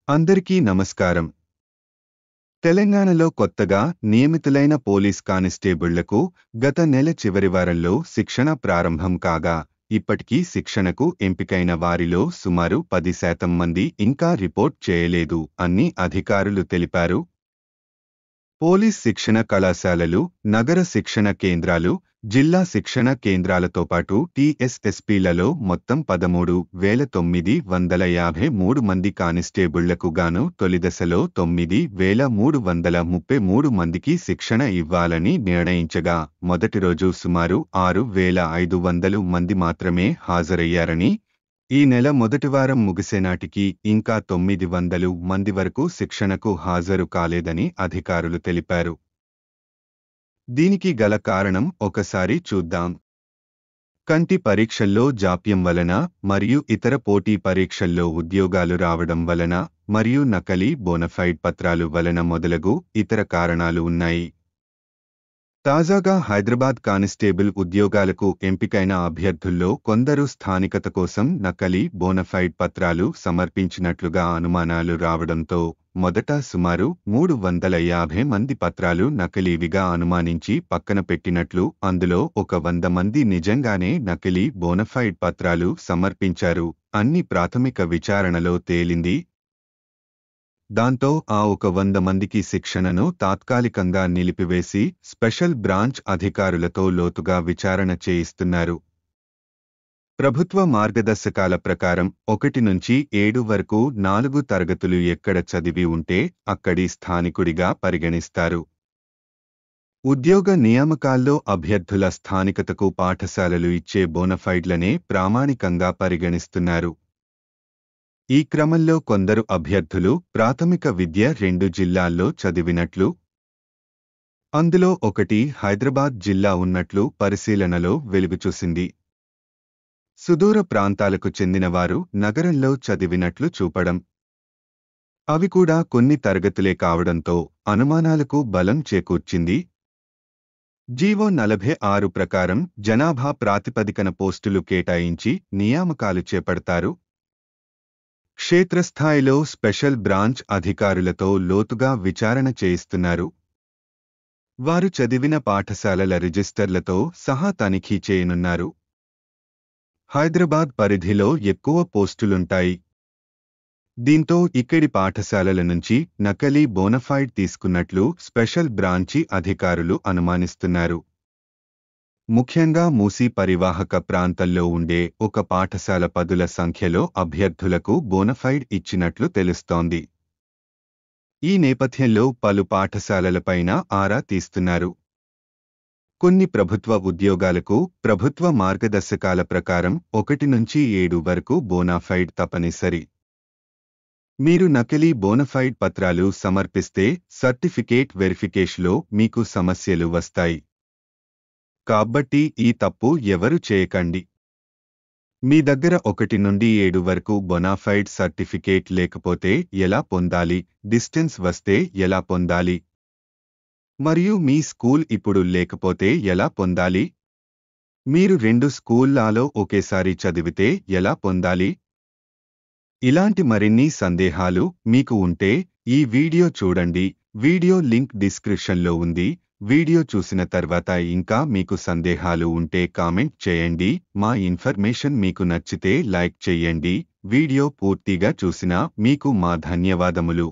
అందరికీ నమస్కారం. తెలంగాణలో కొత్తగా నియమితులైన పోలీస్ కానిస్టేబుళ్లకు గత నెల చివరి వారంలో శిక్షణ ప్రారంభం కాగా, ఇప్పటికీ శిక్షణకు ఎంపికైన వారిలో సుమారు 10% మంది ఇంకా రిపోర్ట్ చేయలేదు అని అధికారులు తెలిపారు. పోలీస్ శిక్షణ కళాశాలలు, నగర శిక్షణ కేంద్రాలు, జిల్లా శిక్షణ కేంద్రాలతో పాటు టీఎస్ఎస్పీలలో మొత్తం 13,953 మంది కానిస్టేబుళ్లకు గాను తొలిదశలో 9,333 మందికి శిక్షణ ఇవ్వాలని నిర్ణయించగా, మొదటి రోజు సుమారు 6,500 మంది మాత్రమే హాజరయ్యారని, ఈ నెల మొదటి వారం ముగిసేనాటికి ఇంకా 900 మంది వరకు శిక్షణకు హాజరు కాలేదని అధికారులు తెలిపారు. దీనికి గల కారణం ఒకసారి చూద్దాం. కంటి పరీక్షల్లో జాప్యం వలన మరియు ఇతర పోటీ పరీక్షల్లో ఉద్యోగాలు రావడం వలన మరియు నకలీ బోనఫైడ్ పత్రాలు వలన మొదలగు ఇతర కారణాలు ఉన్నాయి. తాజాగా హైదరాబాద్ కానిస్టేబుల్ ఉద్యోగాలకు ఎంపికైన అభ్యర్థుల్లో కొందరు స్థానికత కోసం నకలీ బోనఫైడ్ పత్రాలు సమర్పించినట్లుగా అనుమానాలు రావడంతో మొదట సుమారు 350 మంది పత్రాలు నకిలీవిగా అనుమానించి పక్కన పెట్టినట్లు, అందులో ఒక 100 మంది నిజంగానే నకిలీ బోనఫైడ్ పత్రాలు సమర్పించారు అన్ని ప్రాథమిక విచారణలో తేలింది. దాంతో ఆ ఒక 100 మందికి శిక్షణను తాత్కాలికంగా నిలిపివేసి స్పెషల్ బ్రాంచ్ అధికారులతో లోతుగా విచారణ చేయిస్తున్నారు. ప్రభుత్వ మార్గదర్శకాల ప్రకారం 1 నుంచి 7 వరకు 4 తరగతులు ఎక్కడ చదివి ఉంటే అక్కడి స్థానికుడిగా పరిగణిస్తారు. ఉద్యోగ నియామకాల్లో అభ్యర్థుల స్థానికతకు పాఠశాలలు ఇచ్చే బోనఫైడ్లనే ప్రామాణికంగా పరిగణిస్తున్నారు. ఈ క్రమంలో కొందరు అభ్యర్థులు ప్రాథమిక విద్య 2 జిల్లాల్లో చదివినట్లు, అందులో ఒకటి హైదరాబాద్ జిల్లా ఉన్నట్లు పరిశీలనలో వెలుగుచూసింది. సుదూర ప్రాంతాలకు చెందినవారు నగరంలో చదివినట్లు చూపడం, అవి కూడా కొన్ని తరగతులే కావడంతో అనుమానాలకు బలం చేకూర్చింది. జీవో 46 ప్రకారం జనాభా ప్రాతిపదికన పోస్టులు కేటాయించి నియామకాలు చేపడతారు. క్షేత్రస్థాయిలో స్పెషల్ బ్రాంచ్ అధికారులతో లోతుగా విచారణ చేయిస్తున్నారు. వారు చదివిన పాఠశాలల రిజిస్టర్లతో సహా తనిఖీ చేయనున్నారు. హైదరాబాద్ పరిధిలో ఎక్కువ పోస్టులుంటాయి. దీంతో ఇక్కడి పాఠశాలల నుంచి నకలీ బోనఫైడ్ తీసుకున్నట్లు స్పెషల్ బ్రాంచి అధికారులు అనుమానిస్తున్నారు. ముఖ్యంగా మూసీ పరివాహక ప్రాంతంలో ఉండే ఒక పాఠశాల 10ల సంఖ్యలో అభ్యర్థులకు బోనఫైడ్ ఇచ్చినట్లు తెలుస్తోంది. ఈ నేపథ్యంలో పలు పాఠశాలలపైన ఆరా తీస్తున్నారు. కొన్ని ప్రభుత్వ ఉద్యోగాలకు ప్రభుత్వ మార్గదర్శకాల ప్రకారం 1 నుంచి 7 వరకు బోనాఫైడ్ తప్పనిసరి. మీరు నకిలీ బోనఫైడ్ పత్రాలు సమర్పిస్తే సర్టిఫికేట్ వెరిఫికేషన్లో మీకు సమస్యలు వస్తాయి. కాబట్టి ఈ తప్పు ఎవరు చేయకండి. మీ దగ్గర 1 నుండి 7 వరకు బొనాఫైడ్ సర్టిఫికేట్ లేకపోతే ఎలా పొందాలి, డిస్టెన్స్ వస్తే ఎలా పొందాలి, మరియు మీ స్కూల్ ఇప్పుడు లేకపోతే ఎలా పొందాలి, మీరు 2 స్కూళ్ళలో ఒకేసారి చదివితే ఎలా పొందాలి, ఇలాంటి మరిన్ని సందేహాలు మీకు ఉంటే ఈ వీడియో చూడండి. వీడియో లింక్ డిస్క్రిప్షన్లో ఉంది. వీడియో చూసిన తర్వాత ఇంకా మీకు సందేహాలు ఉంటే కామెంట్ చేయండి. మా ఇన్ఫర్మేషన్ మీకు నచ్చితే లైక్ చేయండి. వీడియో పూర్తిగా చూసినా మీకు మా ధన్యవాదములు.